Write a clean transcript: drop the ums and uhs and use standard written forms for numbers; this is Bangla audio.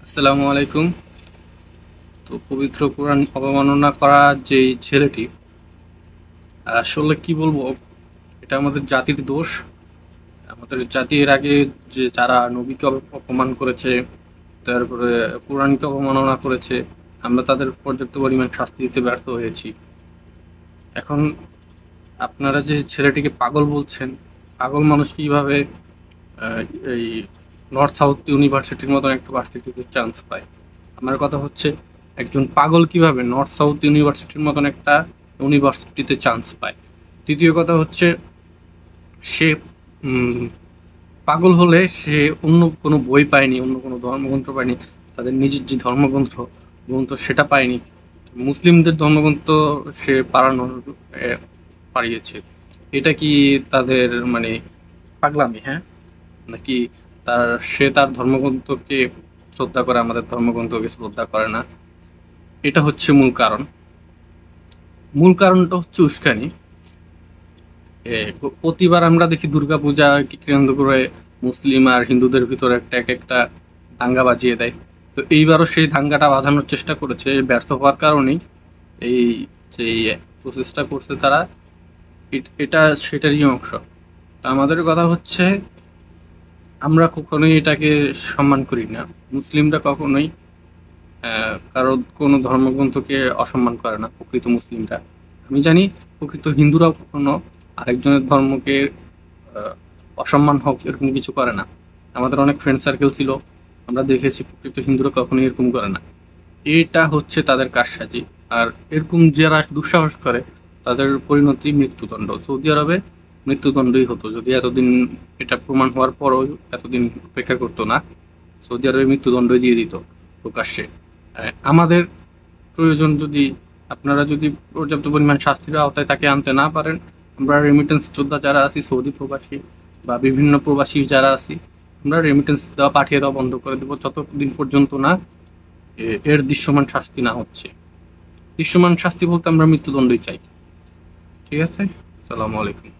আসসালামু আলাইকুম। তো পবিত্র কোরআন অবমাননা করা যেই ছেলেটি, আসলে কি বলবো, এটা আমাদের জাতির দোষ। আমাদের জাতির আগে যে যারা নবীকে অপমান করেছে, তারপরে কোরআনকে অবমাননা করেছে, আমরা তাদের পর্যাপ্ত পরিমাণ শাস্তি দিতে ব্যর্থ হয়েছি। এখন আপনারা যে ছেলেটিকে পাগল বলছেন, পাগল মানুষ কিভাবে আহ, এই নর্থ সাউথ ইউনিভার্সিটির মতন একটা ভার্সিটিতে চান্স পায়? আমার কথা হচ্ছে, একজন পাগল কিভাবে নর্থ সাউথ ইউনিভার্সিটির মতন একটা ইউনিভার্সিটিতে চান্স পায়? দ্বিতীয় কথা হচ্ছে, সে উম, পাগল হলে সে অন্য কোনো বই পায়নি, অন্য কোনো ধর্মগ্রন্থ পায়নি, তাদের নিজের যে ধর্মগ্রন্থ গ্রন্থ সেটা পায়নি। মুসলিমদের ধর্মগ্রন্থ সে পাড়ানোর পাড়িয়েছে। এটা কি তাদের মানে পাগলামি? হ্যাঁ, নাকি তার ধর্মগ্রন্থকে শ্রদ্ধা করে, আমাদের ধর্মগ্রন্থকে শ্রদ্ধা করে না? এটা হচ্ছে মূল কারণ। মূল কারণটা হচ্ছে উস্কানি। প্রতিবার আমরা দেখি দুর্গাপূজাকে কেন্দ্র করে মুসলিম আর হিন্দুদের ভিতরে একটা দাঙ্গা বাজিয়ে দেয়। তো এইবারও সেই দাঙ্গাটা বাঁধানোর চেষ্টা করেছে, ব্যর্থ হওয়ার কারণেই এই যে প্রসেসটা করছে তারা। এটা সেটারই অংশ। তো আমাদের কথা হচ্ছে, আমরা কখনোই এটাকে সম্মান করি না। মুসলিমরা কখনোই কারো কোনো ধর্মগ্রন্থকে অসম্মান করে না, প্রকৃত মুসলিমরা। আমি জানি প্রকৃত হিন্দুরাও কখনো আরেকজনের ধর্মকে আহ, অসম্মান হোক এরকম কিছু করে না। আমাদের অনেক ফ্রেন্ড সার্কেল ছিল, আমরা দেখেছি প্রকৃত হিন্দুরা কখনোই এরকম করে না। এটা হচ্ছে তাদের কারসাজি। আর এরকম যারা দুঃসাহস করে, তাদের পরিণতি মৃত্যুদণ্ড। সৌদি আরবে মৃত্যুদণ্ডই হতো যদি এতদিন এটা প্রমাণ হওয়ার পরও এতদিন অপেক্ষা করতো না। সৌদি আরবে মৃত্যুদণ্ডই দিয়ে দিত প্রকাশ্যে। আমাদের প্রয়োজন, যদি আপনারা যদি পর্যাপ্ত পরিমাণ শাস্তির আওতায় তাকে আনতে না পারেন, আমরা রেমিটেন্স যোদ্ধা যারা আছি, সৌদি প্রবাসী বা বিভিন্ন প্রবাসী যারা আছি, আমরা রেমিটেন্স দেওয়া পাঠিয়ে দেওয়া বন্ধ করে দেবো যতদিন পর্যন্ত না এর দৃশ্যমান শাস্তি না হচ্ছে। দৃশ্যমান শাস্তি বলতে আমরা মৃত্যুদণ্ডই চাই। ঠিক আছে? আসসালামু আলাইকুম।